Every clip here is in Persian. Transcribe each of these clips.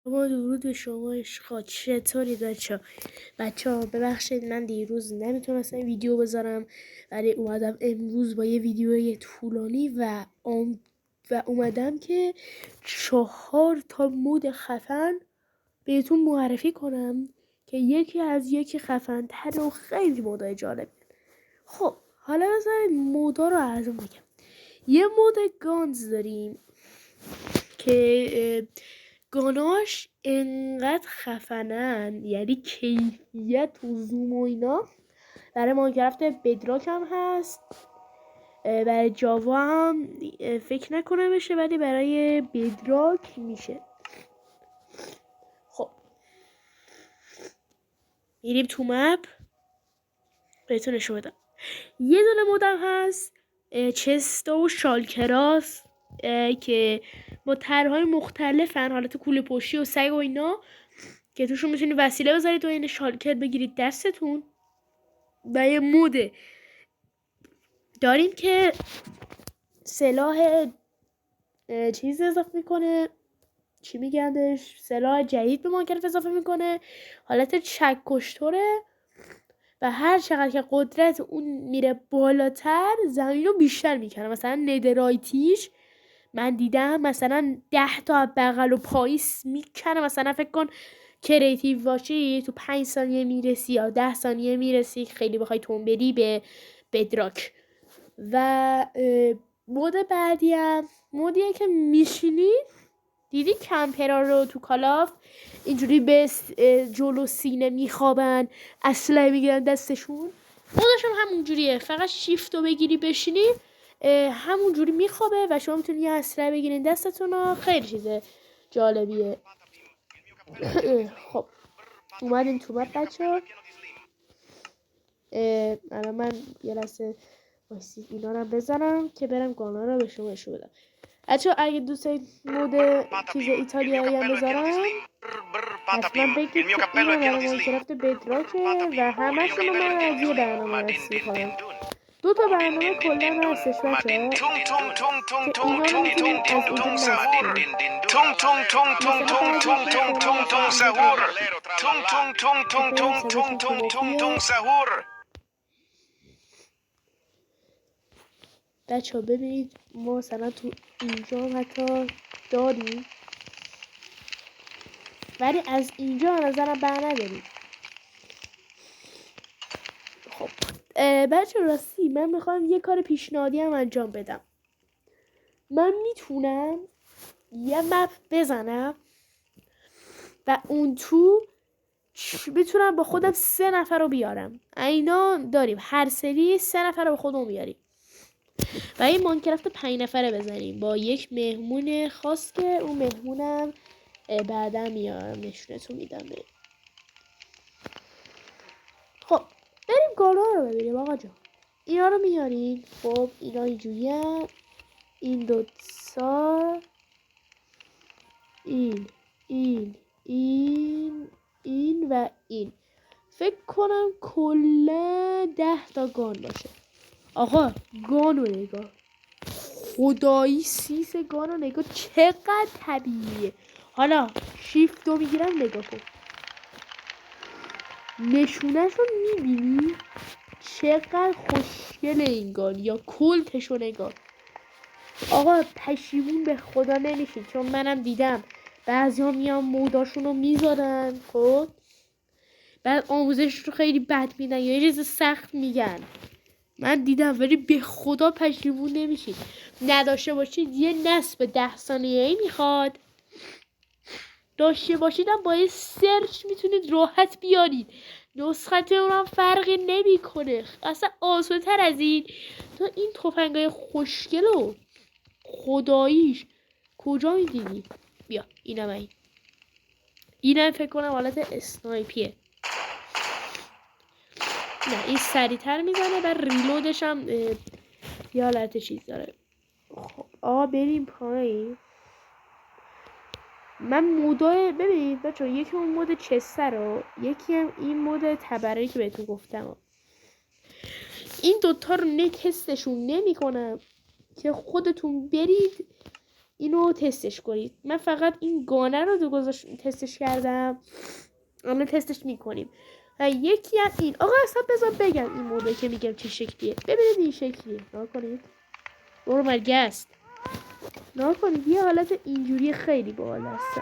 ما درود به شما عشقا، چطورید بچه ها ببخشید من دیروز نمیتونستم ویدیو بذارم، ولی اومدم امروز با یه ویدیو طولانی و اومدم که 4 تا مود خفن بهتون معرفی کنم که یکی خفن تر و خیلی مودای جالب. خب حالا بذارید مودا رو ازم بگم. یه مود گانز داریم که گاناش انقدر خفنن، یعنی کیفیت و زوم و اینا. برای ماینکرافت بدراک هم هست، برای جاوا هم فکر نکنم بشه، ولی برای بدراک میشه. خب میریم تو مپ بهتون نشون بدم. یه دونه مودم هست چستا و شالکراس که با طرح‌های مختلفن، حالت کوله پشتی و سگ و اینا، که توشون میتونید وسیله بذارید و این شالکر بگیرید دستتون. و یه موده داریم که سلاح چیز اضافه میکنه، چی میگندش، سلاح جدید به ماینکرافت اضافه میکنه، حالت چک کشتوره و هر چقدر که قدرت اون میره بالاتر زمین رو بیشتر میکنه. مثلا ندرایتیش من دیدم مثلا 10 تا بغل و پاییس میکنه. مثلا فکر کن کریتیو باشی تو 5 ثانیه میرسی یا 10 ثانیه میرسی، خیلی بخوای تون بری به بدراک. و مود بعدی هم مودیه که میشینی، دیدی کمپرا رو تو کالاف اینجوری به جلو سینه میخوابن، اسلحه میگیرن دستشون، مودشون همونجوریه، فقط شیفت رو بگیری بشینی همونجوری میخوابه و شما میتونی یه اسلحه بگیرین دستتون رو. خیلی چیز جالبیه. خب اومدیم تو مپ بچه. الان من یه لحظه واسید اینا رو بزنم که برم گانا رو به شما نشون بدم. بچه اگه دوست دارید مود چیز ایتالیایی هم بذارم حتما بگید که اینو برای ماینکرافت بدراکه و همشون رو من از یه برنامه هست میکنم. 2 تا برنامه کلا هستش بچه که اینا رو میتونید از اینجا نصب کنید. بچه ها ببینید ما مثلا تو اینجا حتی داریم، ولی از اینجا نظرم بر نداریم. خب بچه راستی من میخوام یه کار پیشنهادی هم انجام بدم. من میتونم یه مپ بزنم و اون تو میتونم با خودم 3 نفر رو بیارم. اینا داریم هر سری 3 نفر رو با خودمون بیاریم و این ماینکرافت 5 نفره بزنیم با یک مهمون خاص که اون مهمونم بعدا میارم نشونتون میدم. خب بریم گانا رو ببینیم آقا جان. اینا رو میاریم. خب اینا اینجوری هم. این دوتا، این و این. فکر کنم کلا 10 تا گان باشه. آقا گان رو نگاه، خدایی 30 گان رو نگاه چقدر طبیعیه. حالا شیفت رو میگیرم نگاه کن، نشونش رو میبینی چقدر خوشگله این گان، یا کلتش رو نگاه. آقا پشیمون به خدا نمیشید، چون منم دیدم بعضی ها میان موداشون رو میذارن خب بعد آموزش رو خیلی بد میدن یا یه چیز سخت میگن. من دیدم ولی به خدا پشیمون نمیشید. نداشته باشید یه نصب 10 ثانیه‌ای میخواد، داشته باشید هم با یه سرچ میتونید راحت بیارید. نسخت اونم فرقی نمیکنه، اصلا آسان تر از این. تو این تفنگای خوشگلو خداییش کجا میدیدی؟ بیا اینم اینم فکر کنم حالت اسنایپیه. نه این سریعتر میزنه و ریلودش هم یه حالت چیز داره. خب آقا بریم پایین. من مودای ببینید بچه، یکی اون مود چسته رو، یکی هم این مود تبرایی که بهتون گفتم. این دوتا رو تستشون نمی کنم که خودتون برید اینو تستش کنید. من فقط این گانه رو تستش کردم، الان تستش میکنیم. و یکی هم این. آقا اصلا بذار بگم این موده که میگم چه شکلیه. ببینید این شکلیه. نگاه کنید. نورمال است. نگاه کنید یه حالت اینجوری خیلی باحال هست.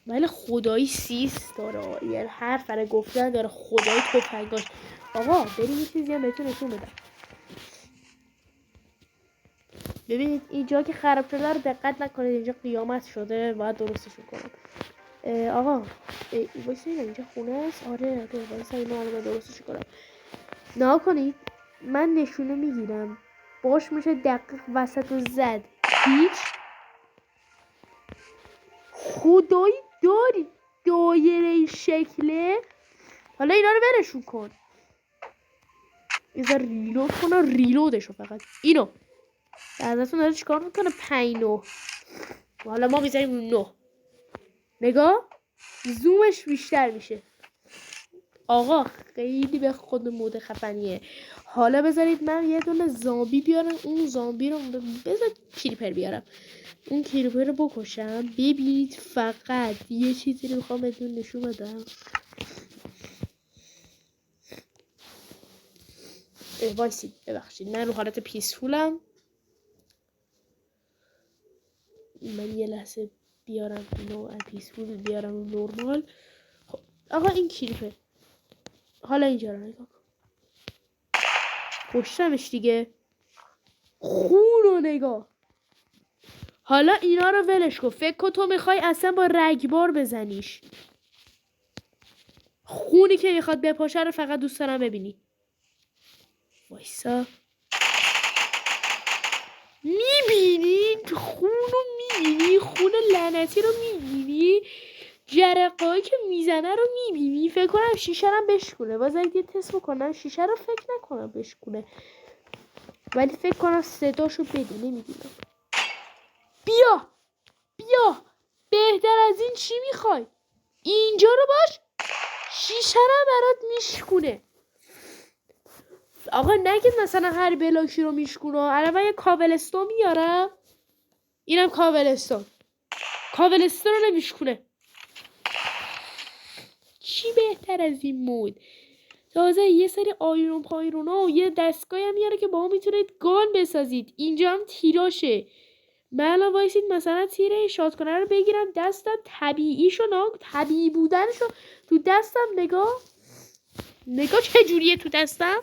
ولی خدایی سیس داره. یعنی هر فره گفتن داره خدایی تفنگاش. آقا بریم یه چیزی هم بهتون نشون بدم. ببینید اینجا که خراب شده رو دقت نکنید، اینجا قیامت شده، باید درستشون کنم. آقا وایسا اینجا خونه است. آره وایسا اینو الان درستش کنم. نها کنید من نشونه میگیرم باش میشه دقیق وسط رو زد. هیچ خدایی داری دایره شکله. حالا اینا رو برشون کن. بذار ریلود کنم. ریلودشو فقط اینو ازتون داره چیکار میکنه. 5 حالا ما میذاریم 9. نگاه زومش بیشتر میشه. آقا خیلی به خود مود خفنیه. حالا بذارید من یه دونه زامبی بیارم. اون زامبی رو بذار کریپر بیارم. اون کریپر رو بکشم. ببینید فقط یه چیزی رو میخوام بهتون نشون بدم. وایسید ببخشید من رو حالت پیسفولم. من یه لحظه بیارم اینو از پیسفول بیارم نورمال. خب آقا این کریپر حالا اینجا رو نگاه کن. کشتمش دیگه. خون رو نگاه. حالا اینا رو ولش کن. فکر کن تو میخوای اصلا با رگبار بزنیش. خونی که میخواد بپاشه رو فقط دوست دارم ببینی. وایسا. میبینی خونو میبینی. خون لعنتی رو میبینی. جرقایی که میزنه رو میبینی. فکر کنم شیشه رو بشکونه. بذارید یه تست بکنم. شیشه رو فکر نکنم بشکونه، ولی فکر کنم صداشو بده. نمیدونم. بیا بهتر از این چی میخوای؟ اینجا رو باش شیشه رو برات میشکونه. آقا نگید مثلا هر بلاکی رو میشکونه. الان من یه کابلستون میارم. اینم کابلستون رو نمیشکونه. چی بهتر از این مود؟ تازه یه سری آیرون پایرونا و یه دستگاهی هم میاره که با هم میتونید گان بسازید. اینجا هم تیراشه. من الان وایسید مثلا تیر شات کنه رو بگیرم دستم. طبیعی بودنشو تو دستم. نگاه چه جوریه تو دستم.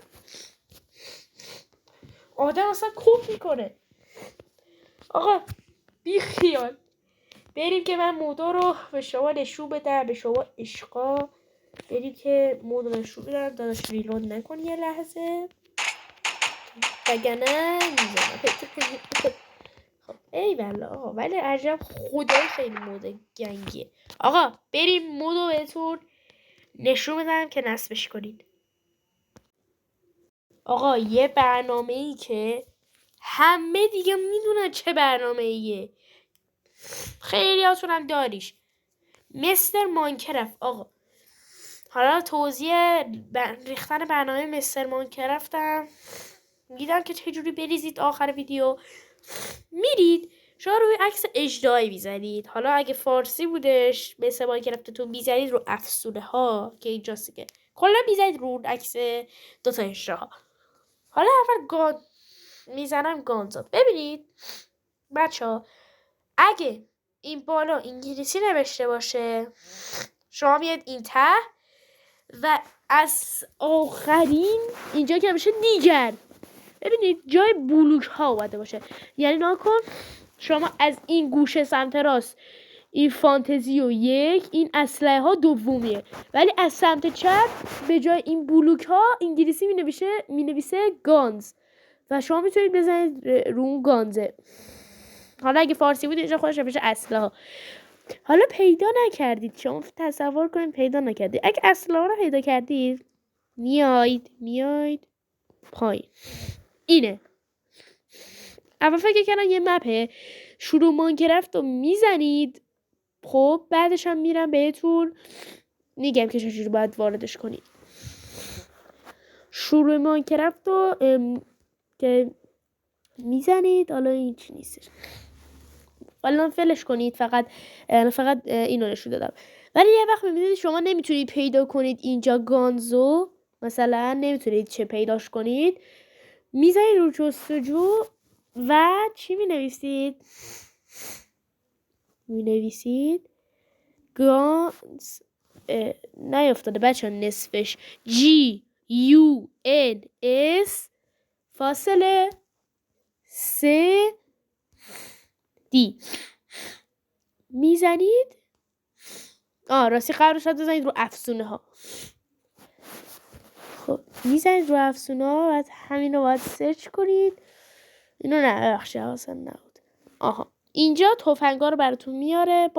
آدم اصلا کوپ میکنه. آقا بی خیال بریم که من مودا رو به شما نشون بدم. به شما عشقا بریم که مودا رو نشون بدم. داداش ریلود نکن یه لحظه وگرنه میزنم. خب ای والله آقا. ولی عجب خدای خیلی مود گنگیه. آقا بریم مودو بهتون نشون بدم که نصبش کنید. آقا یه برنامه ای که همه دیگه میدونن چه برنامه ایه. خیلی هاتون هم داریش. مستر ماینکرافت. آقا حالا توضیح ریختن برنامه مستر ماینکرافت هم میدم که چجوری بریزید. آخر ویدیو میرید شما روی عکس اجدایی بیزنید. حالا اگه فارسی بودش مثل ماینکرافتتون بیزنید رو افسونه ها که اینجاست که کلا بیزنید رو عکس دوتا اجدها. حالا اول گان میزنم گانزاد. ببینید بچه ها اگه این بالا انگلیسی نوشته باشه شما میاد این ته و از آخرین اینجا که میشه دیگر. ببینید جای بلوک ها اومده باشه. یعنی ناکن شما از این گوشه سمت راست این فانتزی و 1 این اسلحه ها دومیه، ولی از سمت چپ به جای این بلوک ها انگلیسی مینویسه گانز و شما میتونید بزنید رو اون گانزه. حالا اگه فارسی بود اینجا خودش نوشته اسلحه ها. حالا پیدا نکردید، شما تصور کنید پیدا نکردید. اگه اسلحه رو پیدا کردید میاید پایین. اینه. اول فکر کردم یه مپه. شروع ماینکرافت رو میزنید. خب بعدش هم میرم بهتون میگم که چجوری باید واردش کنید. شروع ماینکرافت رو که میزنید. حالا این چی نیستش، حالا فلش کنید. فقط اینو نشون دادم. ولی یه وقت میبینید شما نمیتونید پیدا کنید اینجا گانزو، مثلا نمیتونید چه پیداش کنید، میزنید رو جستجو و چی مینویسید گانز. نیافتاده بچه نصفش GUNS فاصله CD میزنید. راستی قرارش شد بزنید رو افزونه ها. خب میزنید رو افزونه ها و همین رو باید سرچ کنید. اینو نه بخشه حواسم نبود. اینجا تفنگا رو براتون میاره.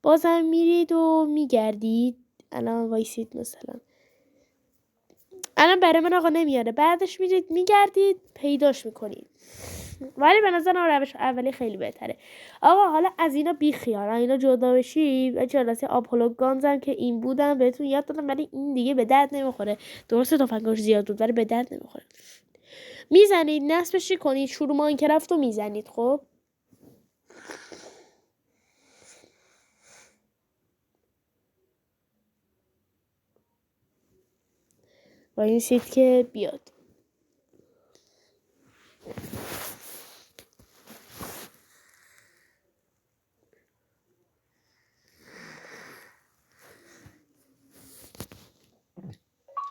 بازم میرید و میگردید. الان وایسید، مثلا الان برای من آقا نمیاره، بعدش میرید میگردید پیداش میکنید. ولی به نظرم روش اولی خیلی بهتره. آقا حالا از اینا بی خیال، اینا جدا بشی. و جلسه آپولو گانزم که این بودم بهتون یاد دادم، ولی این دیگه به درد نمیخوره. درسته تفنگش زیاد بود ولی به درد نمیخوره. میزنید نصبش کنید، شروع ماینکرافت رو میزنید. خب با این سیت که بیاد.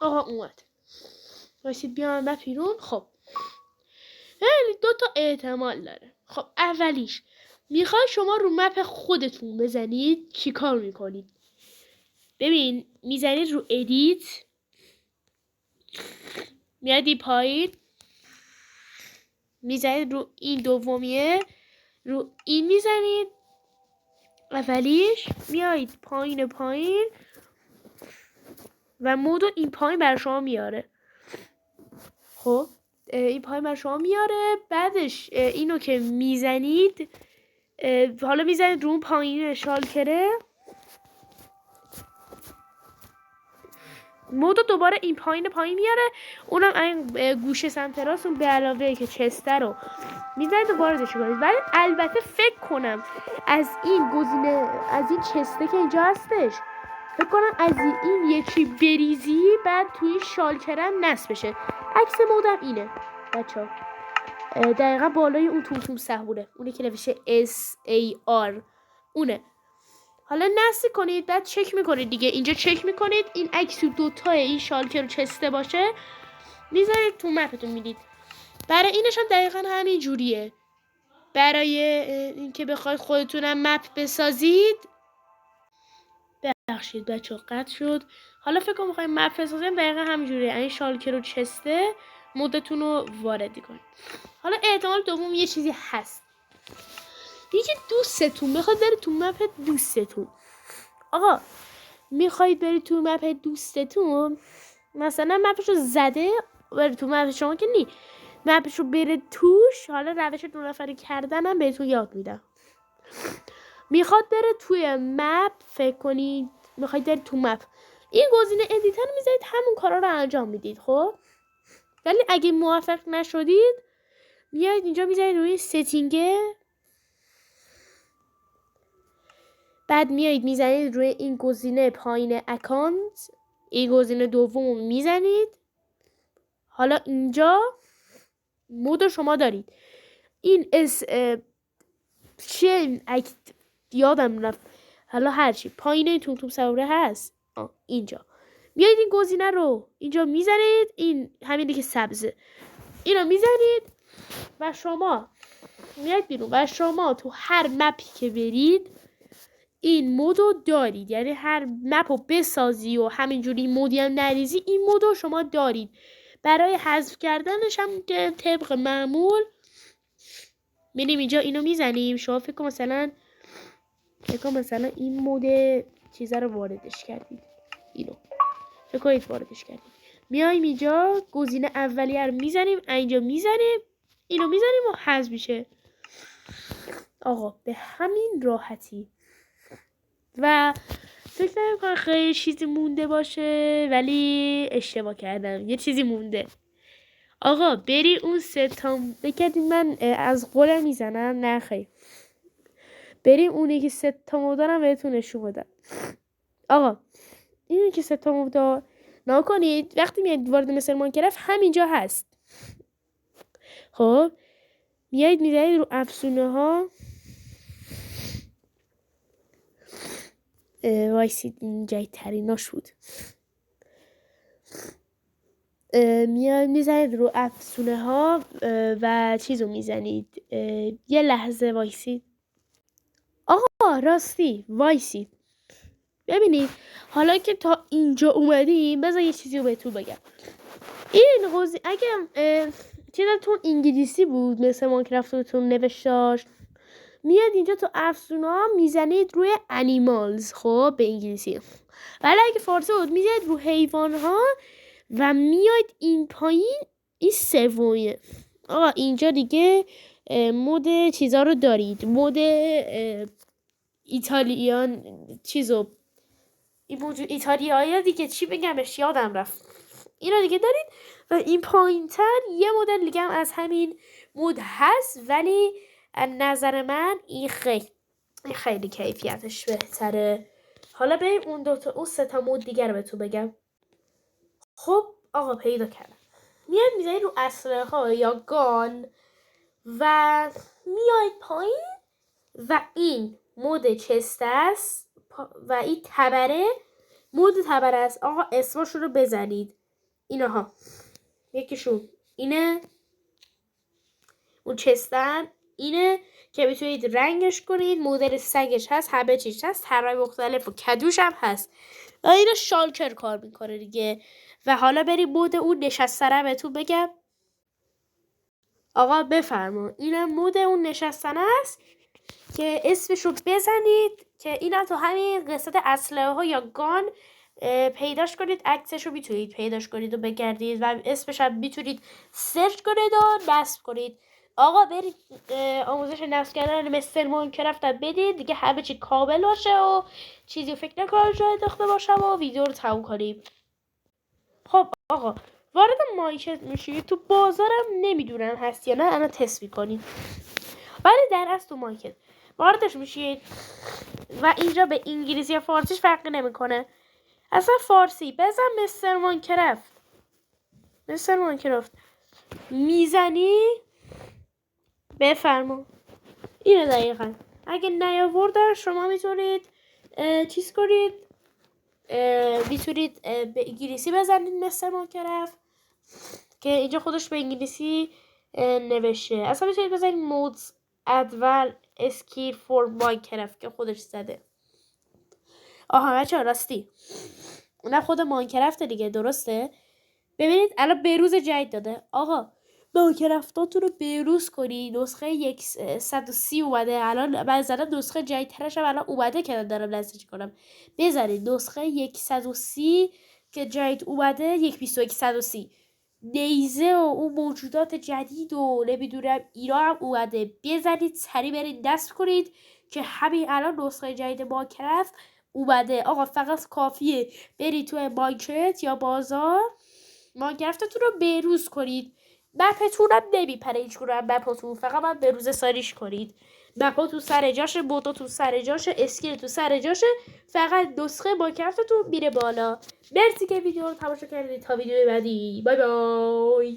آقا اومد، باشید بیان و پیرون. خب دو تا احتمال داره. خب اولیش میخوای شما رو مپ خودتون بزنید، چی کار میکنید؟ ببین میزنید رو ادیت، میادی پایین، میزنید رو این دومیه، رو این میزنید اولیش، میایید پایین و مودو این پایین بر شما میاره. خب این پایین بر شما میاره. بعدش اینو که میزنید، حالا میزنید رو اون پایین شالکره، مودو دوباره این پایین میاره. اونم این گوشه سمت راست، اون به علاوه که چسته رو میزنید و واردش کنید. ولی البته فکر کنم از این گزینه، از این چسته که اینجا هستش، فکر کنم از این یکی بریزی بعد توی شالکرم نصب بشه. عکس مودم اینه بچه‌ها، دقیقا بالای اون توم صحبونه، اونه که نوشته SAR اونه. حالا نصب کنید، بعد چک میکنید دیگه. اینجا چک میکنید این عکس دوتای این شالکر رو چسته باشه، میذارید تو مپتون میدید. برای اینش هم دقیقا همین جوریه. برای اینکه بخواید خودتونم مپ بسازید، ببخشید بچه‌ها قطع شد. حالا فکر کنم میخواید مپ بسازید، دقیقا همین جوریه. این شالکر رو چسته مودتون رو وارد کنید. حالا احتمال دوم یه چیزی هست، یکی دوستتون میخواد بره تو مپ دوستتون. آقا میخواید بری تو مپ دوستتون، مثلا مپشو زده بری تو مپ شما که نی، مپشو بره توش. حالا روش 2 نفره کردن هم بهتون یاد میدم. میخواد بره توی مپ، فکر کنید میخواید بری تو مپ، این گزینه ادیتر میذارید، همون کارا رو انجام میدید. خب ولی اگه موفق نشدید، میایید اینجا میذارید روی ستینگ، بعد میایید میزنید روی این گزینه پایین اکانت، این گزینه دوم میزنید. حالا اینجا مود شما دارید، این چه یادم رفت، حالا هرچی پایین این توم سواره هست اینجا، میایید این گزینه رو اینجا میزنید، این همینی که سبزه اینو میزنید و شما میایید بیرون و شما تو هر مپی که برید این مودو دارید. یعنی هر مپو بسازی و همینجوری مودی هم نریزی، این مودو شما دارید. برای حذف کردنش هم که طبق معمول میریم اینجا اینو میزنیم. شما فکر کن مثلا این مود چیزا رو واردش کردید، اینو فکر کنید واردش کردید، میایم اینجا گزینه اولیه رو میزنیم، اینجا میزنیم، اینو میزنیم و حذف میشه. آقا به همین راحتی. و فکر نمی‌کنم خیلی چیزی مونده باشه، ولی اشتباه کردم، یه چیزی مونده. آقا بری اون 3 تا بگردید. من از قولم میزنم، نه خیر، بریم اونی که 3 تا مدارم بهتون نشون بدم. آقا اینی که 3 تا مدار نکنید، وقتی میاد وارد مثل ماینکرافت همینجا هست. خب میایید میزنید رو افزونه ها. وایسید این جدیدتریناش بود. میاد میزنید رو افزونه ها و چیزو میزنید. یه لحظه وایسید. آقا راستی وایسید، ببینید حالا که تا اینجا اومدیم بذار یه چیزی رو بهتون بگم. این اگه چیزتون انگلیسی بود مثل ماینکرافتتون نوشتاش، میاد اینجا تو افزونه ها میزنید روی انیمالز، خب به انگلیسی. ولی اگه فارسی بود میزنید رو حیوان ها و میاد این پایین. این سومیه. آقا اینجا دیگه مود چیزا رو دارید. مود ایتالیان چیزو، این موجود ایتالیایی دیگه، چی بگمش یادم رفت. اینو دیگه دارید و این پایینتر یه مدل دیگه هم از همین مود هست، ولی از نظر من این خیلی کیفیتش بهتره. حالا بریم اون 3 تا مود دیگه رو بهتون بگم. خب آقا پیدا کردم. میاد میزنید رو اسلحه ها یا گان و میاید پایین و این مود چست است و این تبره مود تبره است. آقا اسمشون رو بزنید. اینها یکیشون اینه، اون چستن اینه که میتونید رنگش کنید. مدل سگش هست، همه چیز هست، طرای مختلف و کدوش هم هست و اینو شالکر کار میکنه دیگه. و حالا بریم مود اون نشستنه بهتون بگم. آقا بفرما، اینم مود اون نشستنه است که اسمشو بزنید که اینا تو همین قسمت اسلحه ها یا گان پیداش کنید. عکسشو میتونید پیداش کنید و بگردید و اسمش هم میتونید سرچ کنید و نصب کنید. آقا برید آموزش نصب کردن مثل ماینکرافت بدید دیگه، همه چی کامل باشه و چیزی فکر نکنم جای انداخته باشم و ویدیو رو تموم کنیم. خب آقا وارد مارکت میشید. تو بازارم نمیدونم هست یا نه، الان تست میکنید. ولی در اصل تو مارکت واردش میشید و اینجا به انگلیسی یا فارسیش فرقی نمیکنه. اصلا فارسی بزن مستر ماینکرافت میزنی بفرما. اینه دقیقا. اگه نیاوردن شما میتونید چیز کنید، میتونید به انگلیسی بزنید مستر ماینکرافت که اینجا خودش به انگلیسی نوشته. اصلا میتونید بزنید مودز ادوال اسکیر فور ماینکرافت که خودش زده. آها بچه‌ها راستی نه خود ماینکرافت دیگه، درسته؟ ببینید الان بروز جدید داده. آقا ماینکرافتاتون رو بروز کنید. نسخه 130 اومده الان. من زدم نسخه جدیدترش هم الان اومده که دارم نصبش کنم. بزنید نسخه 130 که جدید اومده، 1.2130 نیزه و اون موجودات جدید و نمیدونم اینا هم اومده. بزنید سریع برید نصب کنید که همین الان نسخه جدید ماینکرافت اومده. آقا فقط کافیه برید توی مارکت یا بازار ماینکرافتتون رو بروز کنید. مپتون هم نمیپره هیچ گونه مپتون، فقط من بروز ساریش کنید. مپتون سر جاشه، بوتاتون سر جاشه، اسکیلتون سر جاشه، فقط نسخه ماینکرافتتون میره بالا. مرسی که ویدیو رو تماشا کردید. تا ویدیو بعدی، بای بای.